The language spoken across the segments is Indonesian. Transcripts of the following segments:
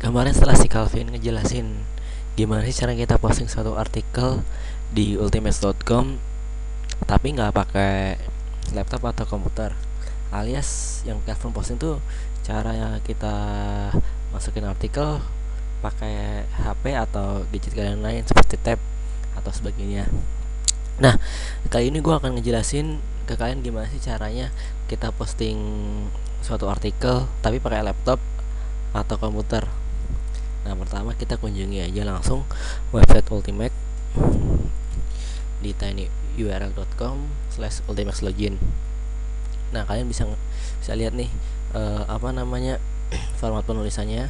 Kemarin setelah si Calvin ngejelasin gimana sih cara kita posting suatu artikel di ultimates.com tapi nggak pakai laptop atau komputer, alias yang Calvin posting tuh cara kita masukin artikel pakai HP atau gadget kalian lain seperti tab atau sebagainya. Nah, kali ini gue akan ngejelasin ke kalian gimana sih caranya kita posting suatu artikel tapi pakai laptop atau komputer. Nah, pertama kita kunjungi aja langsung website Ultimax di tinyurl.com/ultimaxlogin. Nah, kalian bisa lihat nih apa namanya format penulisannya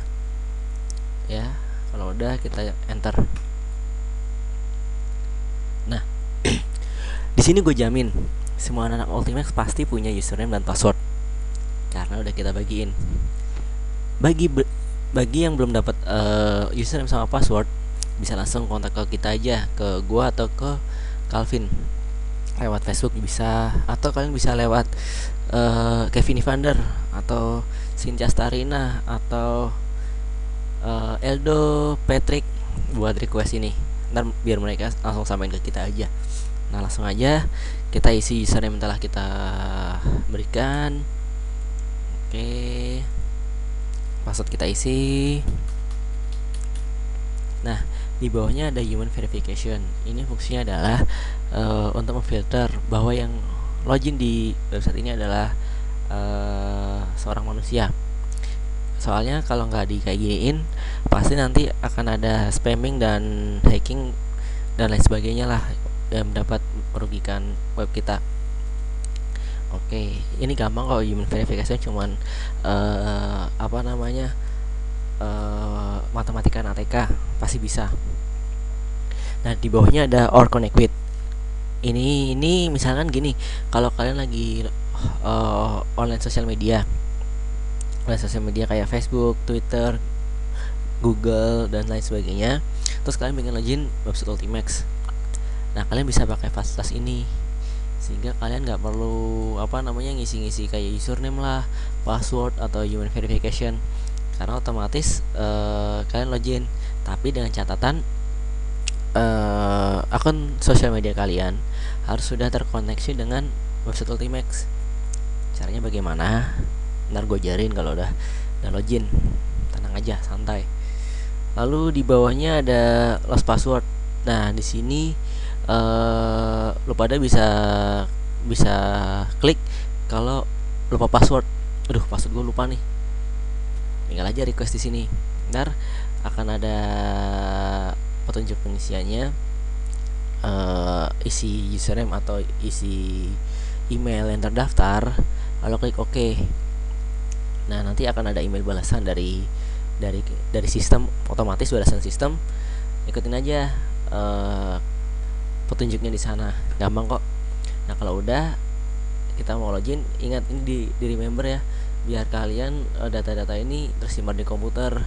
ya. Kalau udah kita enter. Nah, di sini gue jamin semua anak Ultimax pasti punya username dan password karena udah kita bagiin. Bagi yang belum dapat username sama password, bisa langsung kontak ke kita aja, ke gua atau ke Calvin lewat Facebook bisa, atau kalian bisa lewat Kevin Evander atau Cynthia Starina atau Eldo Patrick buat request ini. Ntar biar mereka langsung sampein ke kita aja. Nah, langsung aja kita isi username yang telah kita berikan. Oke, password kita isi. Nah, di bawahnya ada human verification. Ini fungsinya adalah untuk memfilter bahwa yang login di website ini adalah seorang manusia. Soalnya kalau nggak di kayak giniin, pasti nanti akan ada spamming dan hacking dan lain sebagainya lah yang dapat merugikan web kita. Oke, ini gampang kok, human verification cuman apa namanya matematika ATK pasti bisa. Nah, di bawahnya ada or connect with. Ini misalkan gini, kalau kalian lagi online sosial media kayak Facebook, Twitter, Google dan lain sebagainya, terus kalian pengen login website Ultimax. Nah, kalian bisa pakai fasilitas ini sehingga kalian nggak perlu ngisi-ngisi kayak username lah, password atau human verification, karena otomatis kalian login. Tapi dengan catatan akun sosial media kalian harus sudah terkoneksi dengan website Ultimax. Caranya bagaimana? Ntar gue ajarin kalau udah login. Tenang aja, santai. Lalu di bawahnya ada lost password. Nah, di sini lu pada bisa klik kalau lupa password. Aduh, password gue lupa nih. Tinggal aja request di sini. Ntar akan ada petunjuk pengisiannya, isi username atau isi email yang terdaftar, lalu klik OK. Nah, nanti akan ada email balasan dari sistem, otomatis balasan sistem. Ikutin aja petunjuknya di sana, gampang kok. Nah, kalau udah kita mau login, ingat ini di remember ya, biar kalian data-data ini tersimpan di komputer.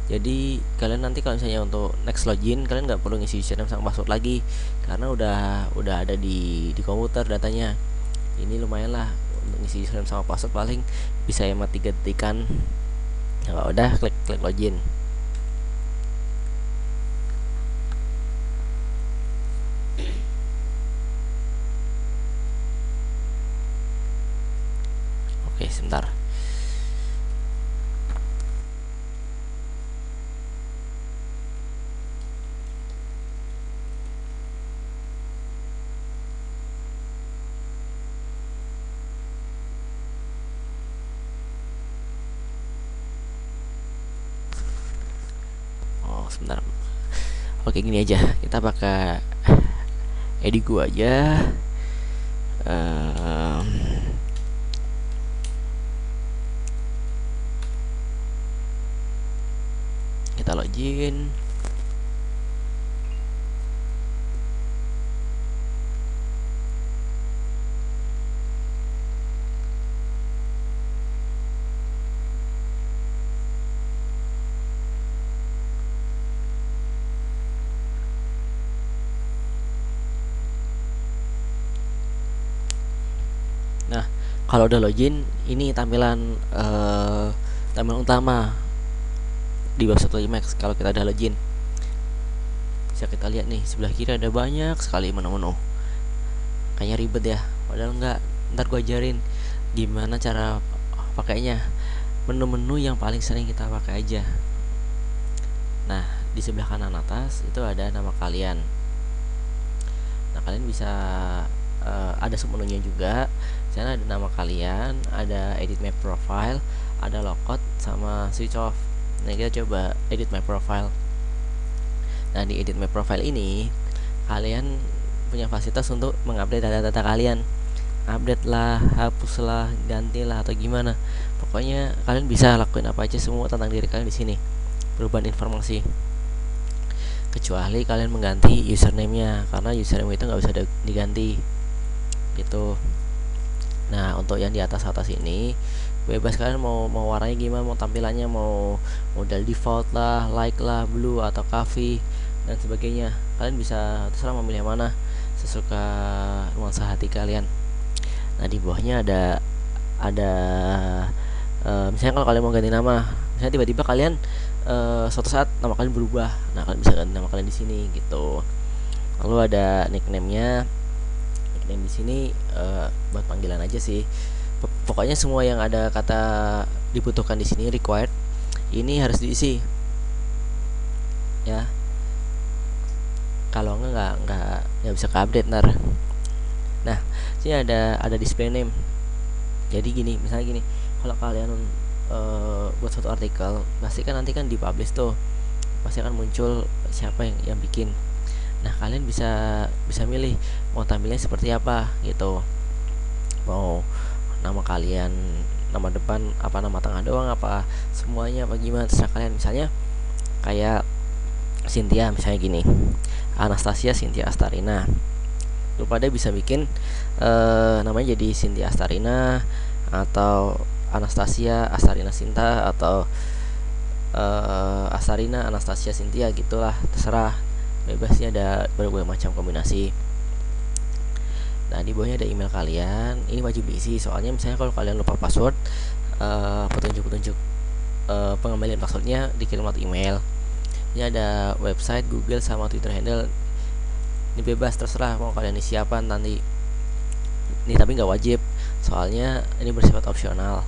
Jadi kalian nanti kalau misalnya untuk next login, kalian nggak perlu ngisi username sama password lagi karena udah ada di komputer datanya. Ini lumayan lah untuk ngisi username sama password, paling bisa hemat 3 detikan. Nah, kalau udah klik login. Oke, sebentar. Sebentar. Oke, gini aja, kita pakai edi gua aja. Kita login. Nah, kalau udah login, ini tampilan utama. di website Limax. Kalau kita ada login, bisa kita lihat nih sebelah kiri ada banyak sekali menu-menu. Kayaknya ribet ya, padahal enggak. Ntar gue ajarin gimana cara pakainya. Menu-menu yang paling sering kita pakai aja. Nah, di sebelah kanan atas itu ada nama kalian. Nah, kalian bisa ada submenunya juga. Di sana ada nama kalian, ada edit my profile, ada logout sama switch off. Nah, kita coba edit my profile. Nah, di edit my profile ini kalian punya fasilitas untuk mengupdate data-data kalian. Update lah, hapus lah, gantilah atau gimana. Pokoknya kalian bisa lakuin apa aja semua tentang diri kalian di sini. Perubahan informasi. Kecuali kalian mengganti username-nya, karena username itu nggak bisa diganti gitu. Nah, untuk yang di atas ini bebas kalian mau warnanya gimana, mau tampilannya mau model default lah, like lah, blue atau coffee dan sebagainya. Kalian bisa terserah memilih mana sesuka nuansa hati kalian. Nah, di bawahnya ada misalnya kalau kalian mau ganti nama, misalnya tiba-tiba kalian suatu saat nama kalian berubah, nah kalian bisa ganti nama kalian di sini gitu. Lalu ada nickname-nya. Nickname di sini buat panggilan aja sih. Pokoknya semua yang ada kata dibutuhkan di sini required ini harus diisi ya. Kalau nggak bisa ke-update ntar. Nah, sini ada display name. Jadi gini, misalnya gini, kalau kalian buat suatu artikel, pasti kan nanti kan dipublish tuh, pasti akan muncul siapa yang bikin. Nah, kalian bisa milih mau tampilnya seperti apa gitu. Mau nama kalian, nama depan apa, nama tengah doang apa, semuanya apa gimana, terserah kalian. Misalnya kayak Cynthia misalnya gini, Anastasia Cynthia Astarina. Lu pada bisa bikin namanya jadi Cynthia Astarina atau Anastasia Astarina Sinta atau Astarina Anastasia Cynthia gitulah, terserah, bebasnya ada berbagai macam kombinasi. Nah, di bawahnya ada email kalian. Ini wajib diisi, soalnya misalnya kalau kalian lupa password, petunjuk pengembalian passwordnya dikirim lewat email. Ini ada website, Google sama Twitter handle. Ini bebas, terserah mau kalian isi apa nanti. Ini tapi nggak wajib, soalnya ini bersifat opsional.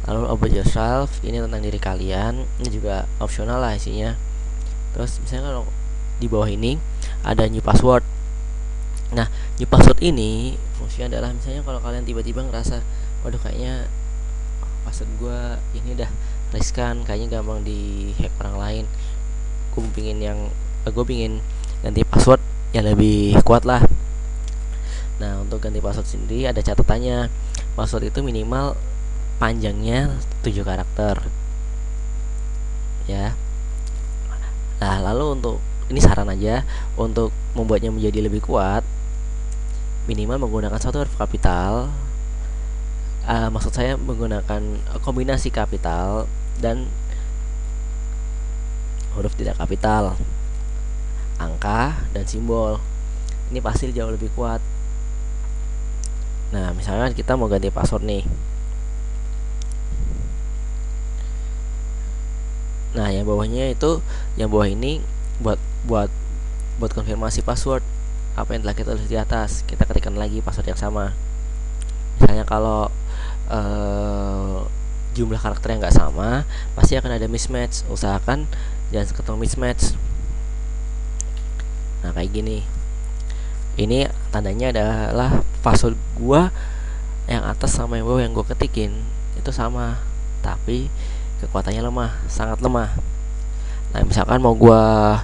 Lalu about yourself, ini tentang diri kalian, ini juga opsional lah isinya. Terus misalnya kalau di bawah ini ada new password. Nah, new password ini fungsinya adalah misalnya kalau kalian tiba-tiba ngerasa, waduh kayaknya password gue ini udah riskan, kayaknya gampang dihack orang lain, gue pingin ganti password yang lebih kuat lah. Nah, untuk ganti password sendiri ada catatannya. Password itu minimal panjangnya 7 karakter ya. Nah, lalu untuk ini saran aja, untuk membuatnya menjadi lebih kuat, minimal menggunakan satu huruf kapital. Maksud saya menggunakan kombinasi kapital dan huruf tidak kapital, angka dan simbol. Ini pasti jauh lebih kuat. Nah, misalnya kita mau ganti password nih. Nah, yang bawahnya itu, yang bawah ini buat konfirmasi password apa yang telah kita tulis di atas. Kita ketikkan lagi password yang sama. Misalnya kalau jumlah karakter yang nggak sama, pasti akan ada mismatch. Usahakan jangan ketemu mismatch. Nah, kayak gini. Ini tandanya adalah password gua yang atas sama yang bawah yang gua ketikin itu sama, tapi kekuatannya lemah, sangat lemah. Nah, misalkan mau gua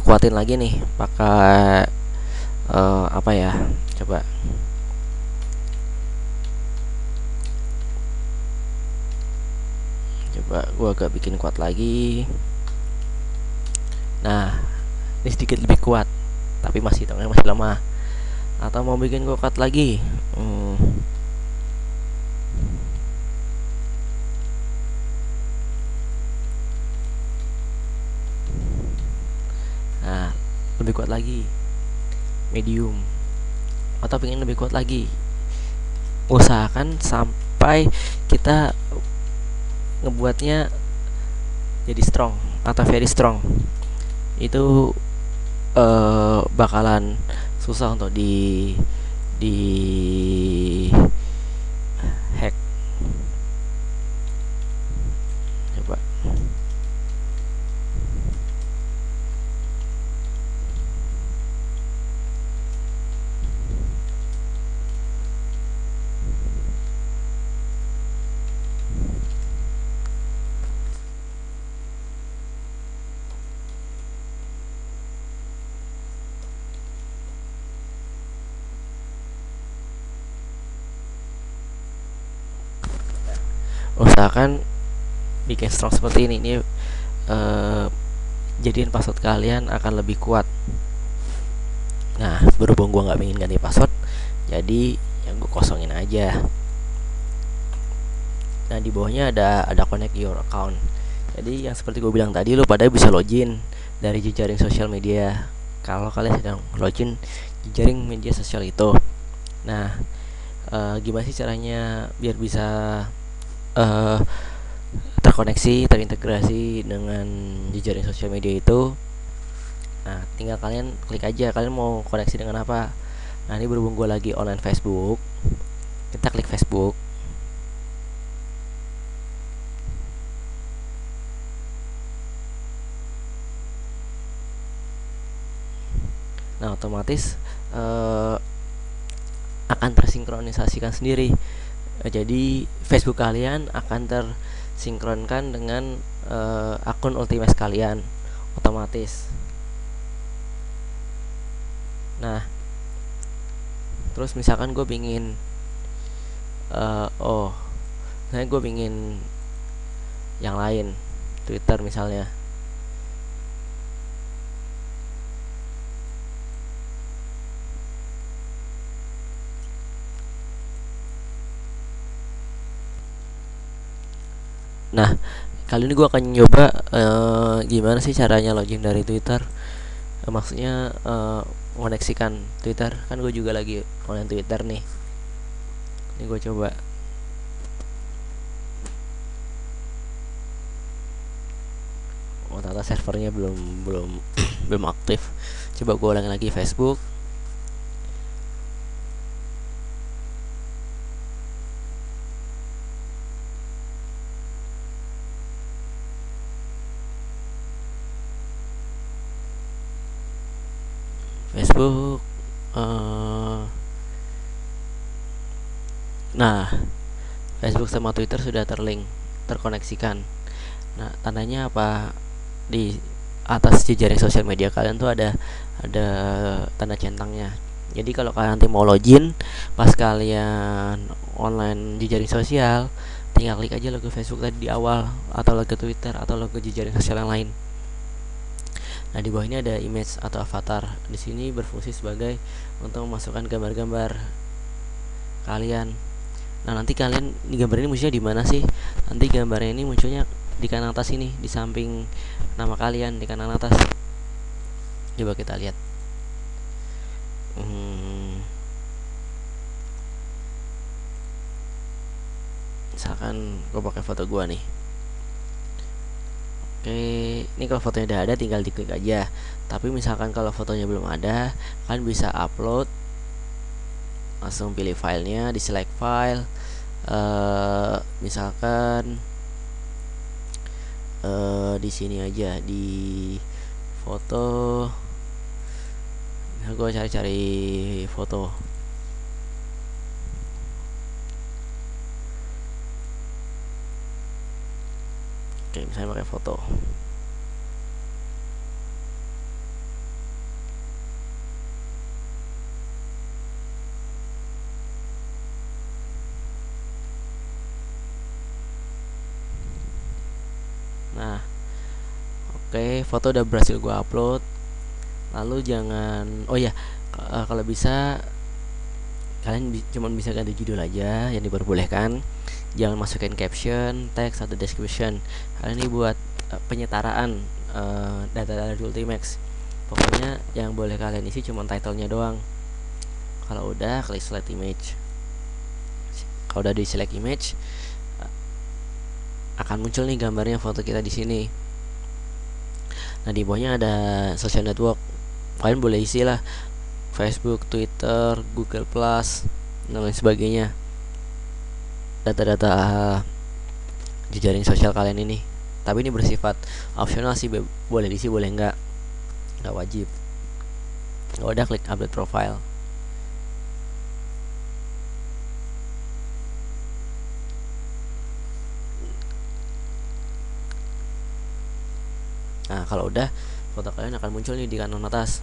kuatin lagi nih pakai apa ya? Coba. Gua agak bikin kuat lagi. Nah, ini sedikit lebih kuat, tapi masih lemah. Atau mau bikin gua kuat lagi. Nah, lebih kuat lagi, medium. Atau pengen lebih kuat lagi, usahakan sampai kita ngebuatnya jadi strong atau very strong, itu bakalan susah untuk di hack. Coba. Usahakan bikin strong seperti ini eh, jadiin password kalian akan lebih kuat. Nah, berhubung gue nggak ingin ganti password, jadi yang gue kosongin aja. Nah, di bawahnya ada connect your account. Jadi yang seperti gue bilang tadi, lo pada bisa login dari jejaring sosial media kalau kalian sedang login jejaring media sosial itu. Nah, gimana sih caranya biar bisa uh, terkoneksi, terintegrasi dengan jejaring sosial media itu? Nah, tinggal kalian klik aja kalian mau koneksi dengan apa. Nah, ini berhubung gue lagi online Facebook, kita klik Facebook. Nah, otomatis akan tersinkronisasikan sendiri. Jadi Facebook kalian akan tersinkronkan dengan akun Ultimax kalian otomatis. Nah, terus misalkan gue pingin saya gue pingin yang lain, Twitter misalnya. Nah, kali ini gue akan nyoba gimana sih caranya login dari Twitter. Maksudnya mengoneksikan Twitter, kan gue juga lagi online Twitter nih. Ini gue coba. Oh, ternyata servernya belum aktif. Coba gue ulangi lagi Facebook. Facebook. Nah, Facebook sama Twitter sudah terkoneksikan. Nah, tandanya apa? Di atas jejaring sosial media kalian tuh ada tanda centangnya. Jadi kalau kalian nanti mau login pas kalian online jejaring sosial, tinggal klik aja logo Facebook tadi di awal, atau logo Twitter, atau logo jejaring sosial yang lain. Nah, di bawah ini ada image atau avatar. Di sini berfungsi sebagai untuk memasukkan gambar-gambar kalian. Nah, nanti kalian di gambar ini munculnya di mana sih? Nanti gambarnya ini munculnya di kanan atas ini, di samping nama kalian di kanan atas. Coba kita lihat. Misalkan gue pakai foto gue nih. Oke, ini kalau fotonya udah ada tinggal diklik aja. Tapi misalkan kalau fotonya belum ada, kalian bisa upload. Langsung pilih filenya, di select file. Misalkan di sini aja di foto. Nah, gue cari foto. Oke, misalnya pakai foto. Nah, oke, foto udah berhasil gue upload. Lalu jangan, oh ya, kalau bisa kalian cuma bisa ganti judul aja yang diperbolehkan. Jangan masukin caption, teks atau description. Kalian ini buat penyetaraan data dari Ultimax. Pokoknya yang boleh kalian isi cuma title-nya doang. Kalau udah klik select image. Kalau udah di select image, akan muncul nih gambarnya foto kita di sini. Nah di bawahnya ada social network, kalian boleh isi lah Facebook, Twitter, Google Plus, dan lain sebagainya, data-data jejaring sosial kalian ini. Tapi ini bersifat opsional sih, boleh diisi boleh nggak wajib. Udah klik update profile. Nah kalau udah, foto kalian akan muncul nih di kanan atas.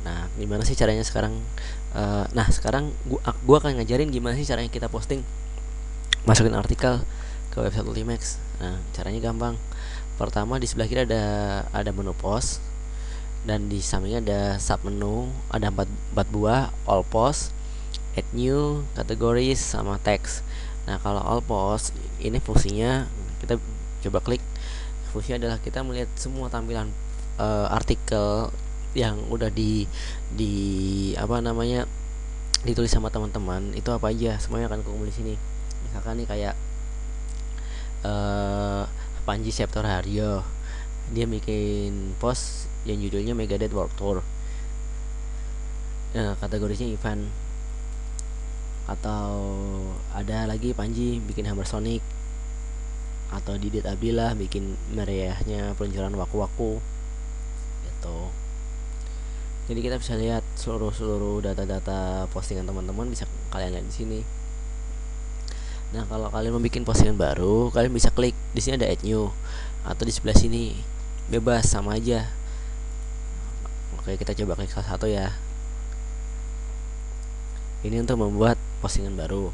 Nah gimana sih caranya sekarang? Nah sekarang gua akan ngajarin gimana sih caranya kita posting, masukin artikel ke website Ultimax. Nah caranya gampang. Pertama di sebelah kiri ada menu post, dan di sampingnya ada sub menu, ada empat buah: all post, add new, categories, sama text. Nah kalau all post ini fungsinya, kita coba klik. Fungsinya adalah kita melihat semua tampilan artikel yang udah di apa namanya ditulis sama teman-teman itu apa aja, semuanya akan kumpul di sini. Misalkan nih kayak Panji Septor Haryo, dia bikin post yang judulnya Megadeth World Tour. Kategorinya event. Atau ada lagi Panji bikin Hammer Sonic, atau Didit Abdillah bikin meriahnya peluncuran Waku-Waku gitu. Jadi kita bisa lihat seluruh data-data postingan teman-teman, bisa kalian lihat di sini. Nah kalau kalian mau bikin postingan baru, kalian bisa klik di sini, ada add new, atau di sebelah sini bebas, sama aja. Oke, kita coba klik salah satu ya. Ini untuk membuat postingan baru.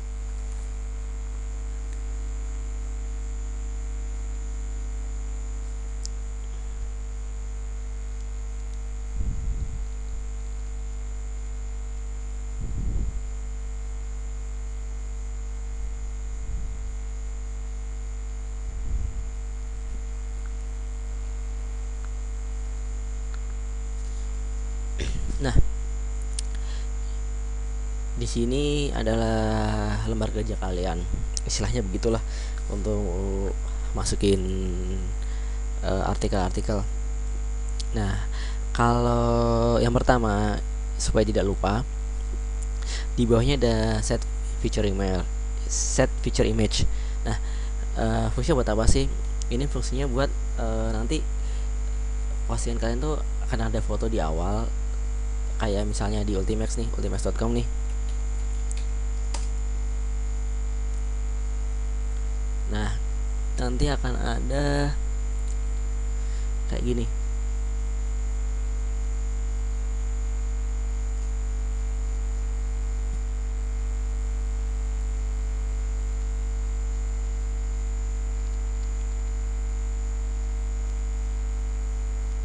Nah, di sini adalah lembar kerja kalian, istilahnya begitulah, untuk masukin artikel-artikel. Nah, kalau yang pertama, supaya tidak lupa, di bawahnya ada set feature image. Nah, fungsinya buat apa sih? Ini fungsinya buat nanti postingan kalian tuh akan ada foto di awal, kayak misalnya di Ultimax nih, ultimax.com nih. Nah nanti akan ada kayak gini.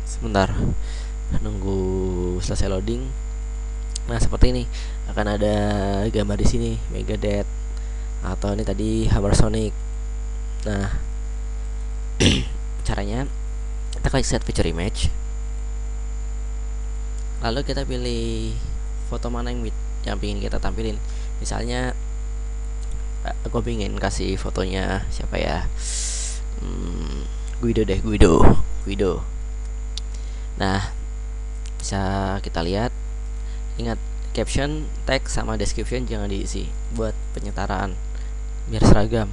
Sebentar, nunggu selesai loading. Nah seperti ini, akan ada gambar di sini Megadeth, atau ini tadi Hammer Sonic. Nah caranya, kita klik set feature image, lalu kita pilih foto mana yang ingin kita tampilin. Misalnya aku ingin kasih fotonya siapa ya, Guido deh, Guido. Nah bisa kita lihat. Ingat, caption, teks, sama description jangan diisi, buat penyetaraan biar seragam.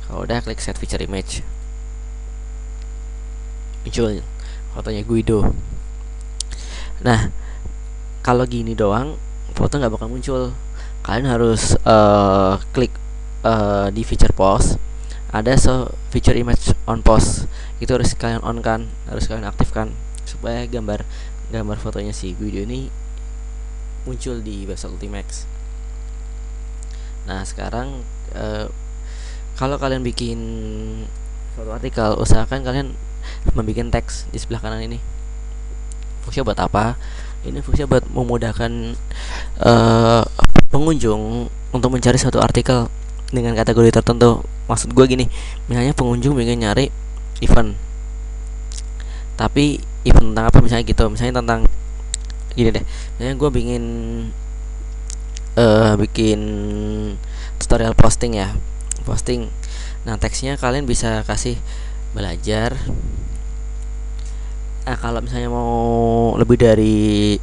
Kalau udah, klik set feature image, muncul fotonya Guido. Nah kalau gini doang foto nggak bakal muncul. Kalian harus klik di feature post, ada feature image on post, itu harus kalian on kan, harus kalian aktifkan, supaya gambar fotonya si Guido ini muncul di website Ultimax. Nah sekarang kalau kalian bikin suatu artikel, usahakan kalian membuat teks di sebelah kanan ini. Fungsinya buat apa? Ini fungsinya buat memudahkan pengunjung untuk mencari suatu artikel dengan kategori tertentu. Maksud gue gini, misalnya pengunjung ingin nyari event, tapi event tentang apa misalnya gitu, misalnya tentang gini deh, misalnya gue bikin tutorial posting. Nah teksnya kalian bisa kasih belajar. Nah, kalau misalnya mau lebih dari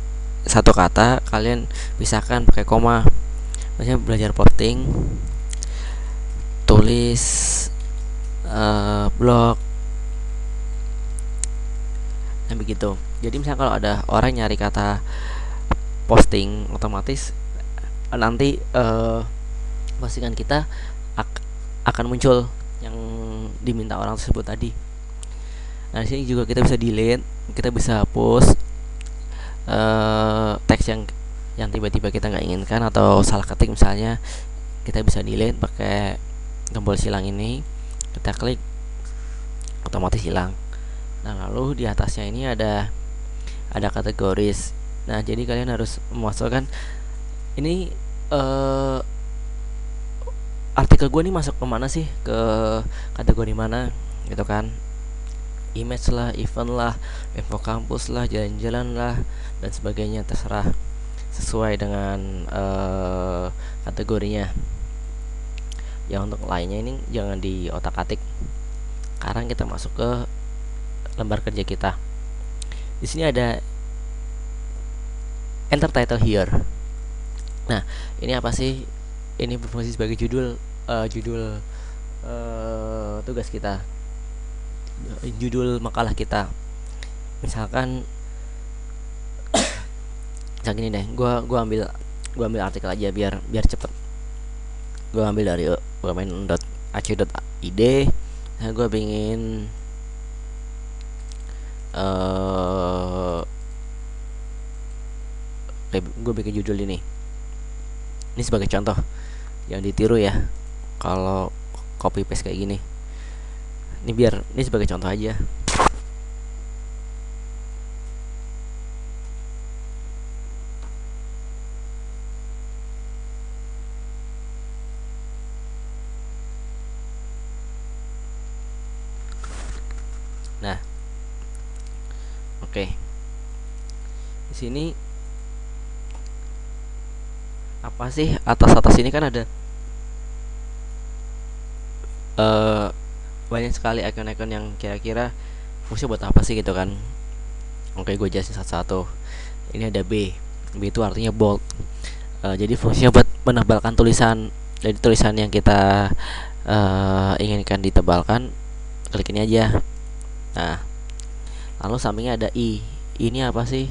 satu kata, kalian pisahkan pakai koma. Misalnya belajar posting, tulis, blog. Nah begitu. Jadi misalnya kalau ada orang nyari kata posting, otomatis nanti postingan kita akan muncul yang diminta orang tersebut tadi. Nah di sini juga kita bisa delete, kita bisa hapus teks yang tiba-tiba kita nggak inginkan atau salah ketik misalnya, kita bisa delete pakai tombol silang ini, kita klik otomatis hilang. Nah lalu di atasnya ini ada kategoris. Nah jadi kalian harus memasukkan ini artikel gue nih masuk ke mana sih, ke kategori mana gitu kan. Image lah, event lah, info kampus lah, jalan-jalan lah, dan sebagainya, terserah sesuai dengan kategorinya. Yang untuk lainnya ini jangan di otak-atik. Sekarang kita masuk ke lembar kerja kita. Di sini ada enter title here. Nah, ini apa sih? Ini berfungsi sebagai judul tugas kita, judul makalah kita. Misalkan gini deh, gua ambil artikel aja biar cepet. Gua ambil dari umain.ac.id. Nah, gua pengen gue bikin judul ini sebagai contoh, yang ditiru ya kalau copy paste kayak gini. Ini sebagai contoh aja. Nah, oke. Di sini apa sih, atas ini kan ada banyak sekali icon-icon yang kira-kira fungsi buat apa sih gitu kan. Oke, gue jelasin satu-satu. Ini ada B itu artinya bold. Jadi fungsinya buat menebalkan tulisan. Jadi tulisan yang kita inginkan ditebalkan, klik ini aja. Nah, lalu sampingnya ada I. Ini apa sih?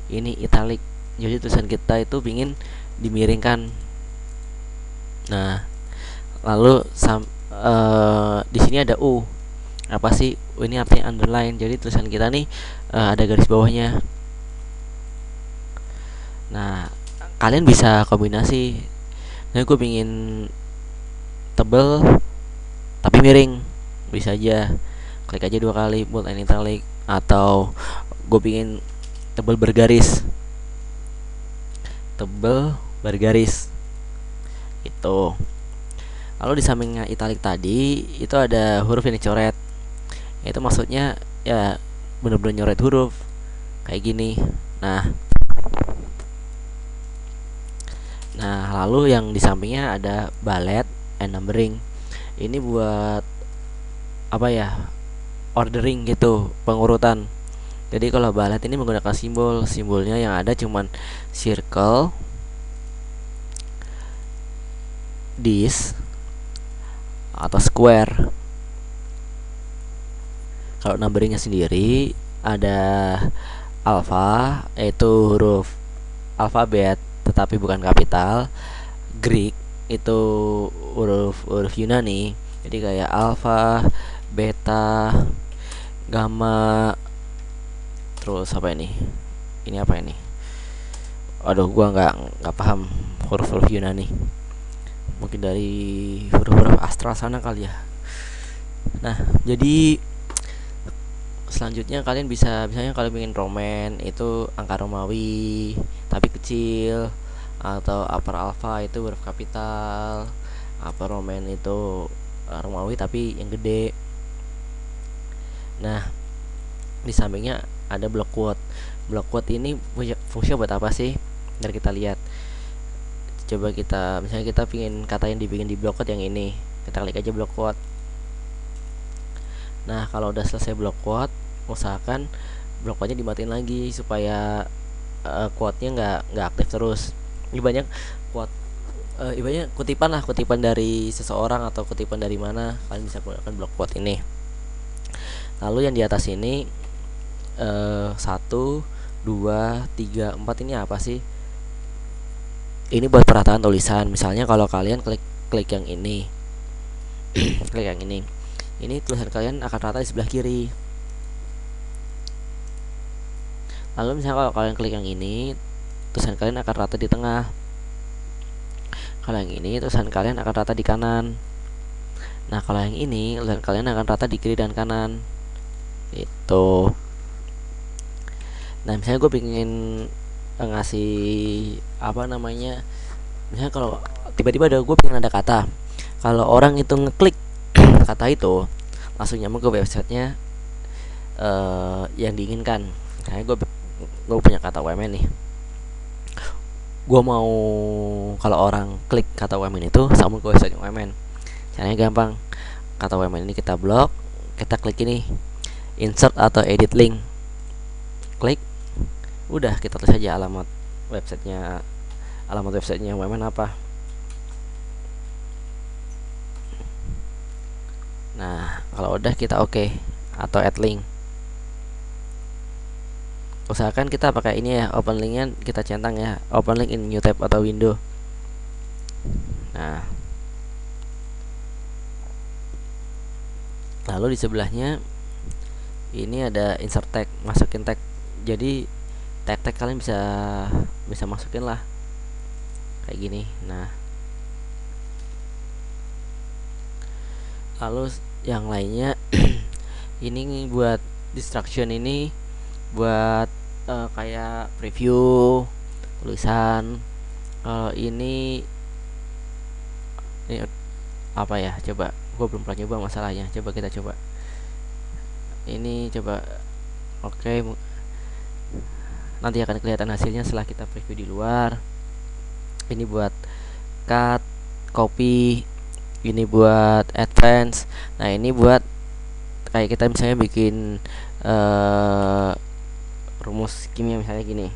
Ini italic. Jadi tulisan kita itu ingin dimiringkan. Nah, lalu di sini ada U. Apa sih? Ini artinya underline. Jadi tulisan kita nih ada garis bawahnya. Nah, kalian bisa kombinasi. Nah, gue pingin tebel tapi miring, bisa aja klik aja 2 kali bold and italic. Atau gue pingin tebel bergaris itu. Lalu di sampingnya italic tadi itu ada huruf yang dicoret. Itu maksudnya ya bener-bener nyoret huruf kayak gini. Nah, lalu yang di sampingnya ada bullet and numbering. Ini buat apa ya? Ordering gitu, pengurutan. Jadi kalau bullet ini menggunakan simbolnya yang ada cuman circle, this, atau square. Kalau numberingnya sendiri ada alpha, yaitu huruf alfabet tetapi bukan kapital. Greek itu huruf Yunani. Jadi kayak alpha, beta, gamma. Terus apa ini? Ini apa ini? Aduh, gua nggak paham huruf-huruf Yunani. Mungkin dari huruf-huruf astral sana kali ya. Nah, jadi selanjutnya kalian bisa, misalnya kalau ingin Roman itu angka Romawi tapi kecil, atau upper alpha itu huruf kapital, upper Roman itu Romawi tapi yang gede. Nah, di sampingnya ada block quote. Block quote ini fungsinya buat apa sih? Biar kita lihat. Coba misalnya kita pingin kata yang dibikin di block quote yang ini, kita klik aja block quote. Nah, kalau udah selesai block quote, usahakan block quote-nya dimatiin lagi supaya quote-nya nggak aktif terus. Ini banyak quote, ibaratnya kutipan dari seseorang atau kutipan dari mana, kalian bisa gunakan block quote ini. Lalu yang di atas ini 1, 2, 3, 4 ini apa sih? Ini buat perataan tulisan. Misalnya kalau kalian klik yang ini, klik yang ini tulisan kalian akan rata di sebelah kiri. Lalu misalnya kalau kalian klik yang ini, tulisan kalian akan rata di tengah. Kalau yang ini, tulisan kalian akan rata di kanan. Nah, kalau yang ini, tulisan kalian akan rata di kiri dan kanan. Itu. Nah, misalnya gue pengen ngasih apa namanya, misalnya kalau tiba-tiba gue pengen ada kata, kalau orang itu ngeklik kata itu langsung nyambung ke websitenya yang diinginkan. Kayak gue punya kata UMN nih, gue mau kalau orang klik kata UMN itu sambung ke website UMN. Caranya gampang, kata UMN ini kita blok, kita klik ini insert atau edit link, klik, udah kita tulis saja alamat websitenya UMN apa. Nah, kalau udah kita oke atau add link. Usahakan kita pakai ini ya, open linknya kita centang ya, open link in new tab atau window. Nah, lalu di sebelahnya ini ada insert tag, masukin tag. Jadi tag kalian bisa masukin lah kayak gini. Nah, lalu yang lainnya ini buat distraction, ini buat kayak preview tulisan. Kalau ini apa ya, coba gue belum pernah coba masalahnya, coba kita coba ini, coba oke. Nanti akan kelihatan hasilnya setelah kita preview di luar. Ini buat cut, copy, ini buat advance. Nah, ini buat kayak kita misalnya bikin rumus kimia misalnya gini.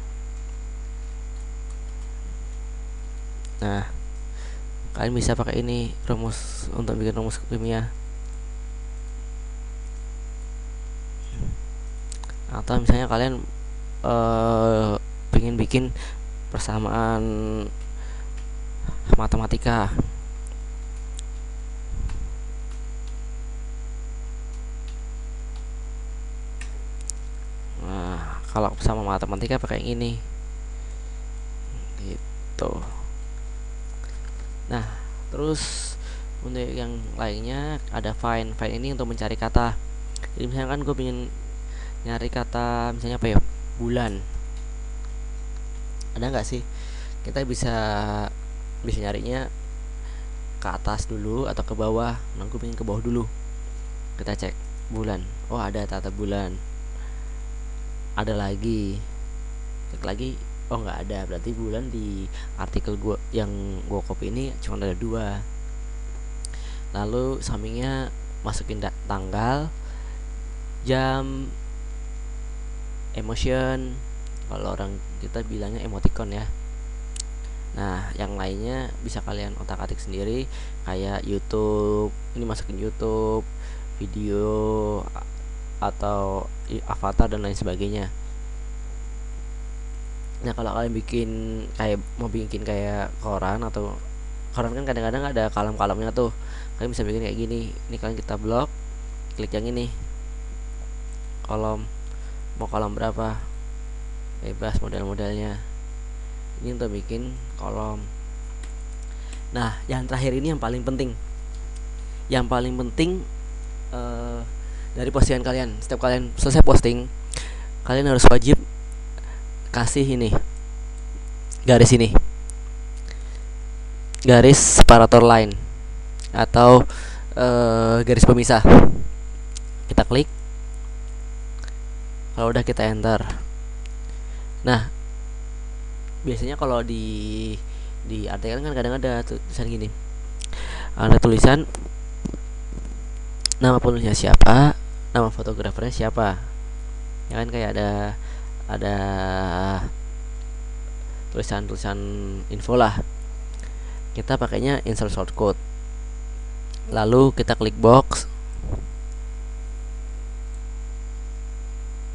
Nah, kalian bisa pakai ini rumus untuk bikin rumus kimia. Atau misalnya kalian pengen bikin persamaan matematika. Nah, kalau sama matematika pakai yang ini gitu. Nah, terus untuk yang lainnya ada find ini untuk mencari kata. Jadi misalkan gue pengen nyari kata misalnya apa ya, bulan, ada nggak sih? Kita bisa nyarinya ke atas dulu atau ke bawah. Nah, gue pengen ke bawah dulu, kita cek bulan, oh ada kata bulan. Ada lagi, klik lagi, oh nggak ada, berarti bulan di artikel gue yang gue copy ini cuma ada 2. Lalu sampingnya masukin tanggal, jam, emotion, kalau orang kita bilangnya emoticon ya. Nah, yang lainnya bisa kalian otak-atik sendiri, kayak YouTube, ini masukin YouTube, video atau avatar dan lain sebagainya. Nah, kalau kalian mau bikin kayak koran, atau koran kan kadang-kadang ada kalam-kalamnya tuh, kalian bisa bikin kayak gini. Ini kalian kita blok, klik yang ini, kolom, mau kolom berapa, bebas model-modelnya. Ini untuk bikin kolom. Nah, yang terakhir ini yang paling penting, dari postingan kalian. Setiap kalian selesai posting, kalian harus wajib kasih ini garis, ini garis separator line atau garis pemisah. Kita klik, kalau udah kita enter. Nah, biasanya kalau di artikel kan kadang ada tulisan gini, ada tulisan nama penulisnya siapa, nama fotografernya siapa, ya kan, kayak ada tulisan-tulisan info lah. Kita pakainya insert shortcode, lalu kita klik box.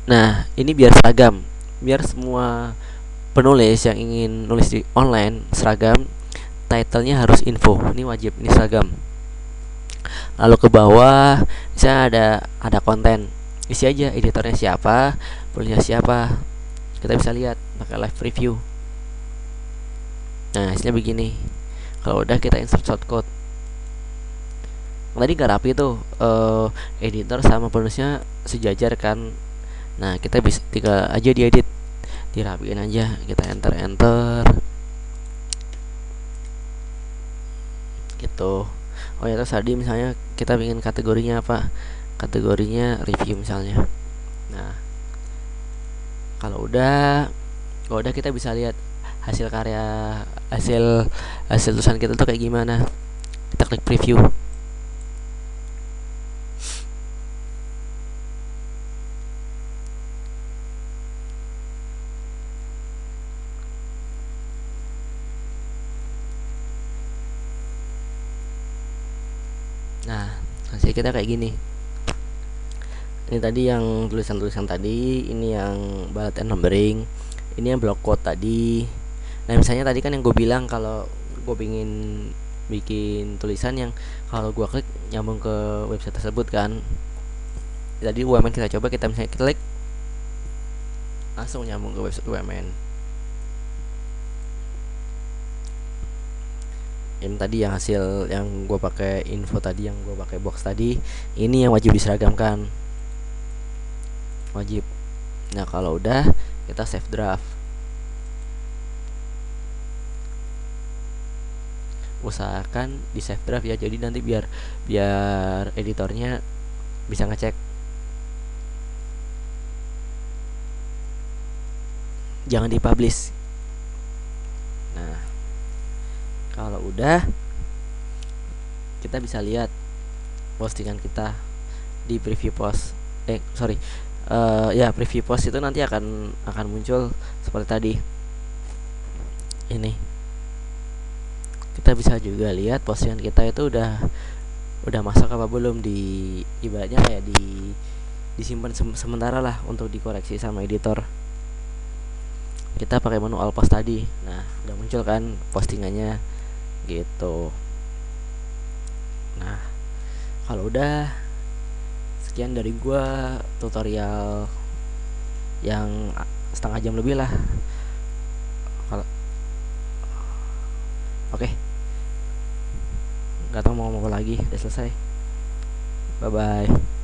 Nah, ini biar seragam, biar semua penulis yang ingin nulis di online seragam. Titlenya harus info, ini wajib, ini seragam. Lalu ke bawah misalnya ada konten, isi aja editornya siapa, penulisnya siapa. Kita bisa lihat pakai live preview. Nah, hasilnya begini. Kalau udah kita insert shortcode. Tadi nggak rapi tuh, editor sama penulisnya sejajar kan. Nah, kita bisa tinggal aja diedit, dirapiin aja. Kita enter gitu. Oh ya, terus tadi misalnya kita ingin kategorinya apa, kategorinya review misalnya. Nah, kalau udah kita bisa lihat hasil karya, hasil tulisan kita tuh kayak gimana. Kita klik preview. Nah, hasil kita kayak gini. Ini tadi yang tulisan-tulisan tadi, ini yang bullet and numbering, ini yang block quote tadi. Nah, misalnya tadi kan yang gue bilang kalau gue pingin bikin tulisan yang kalau gue klik nyambung ke website tersebut kan. Tadi UMN kita coba, kita misalnya klik langsung nyambung ke website UMN. Ini tadi yang hasil yang gue pakai info tadi, yang gue pakai box tadi, ini yang wajib diseragamkan, wajib. Nah, kalau udah kita save draft. Usahakan di save draft ya, jadi nanti biar editornya bisa ngecek. Jangan dipublish. Nah, kalau udah kita bisa lihat postingan kita di preview post. Ya, preview post itu nanti akan muncul seperti tadi. Ini kita bisa juga lihat postingan kita itu udah masuk apa belum, di ibaratnya kayak disimpan sementara lah untuk dikoreksi sama editor. Kita pakai menu all post tadi. Nah, udah muncul kan postingannya gitu. Nah, kalau udah, sekian dari gua tutorial yang setengah jam lebih lah. Kalau oke, nggak tahu mau ngomong apa lagi, udah selesai. Bye bye.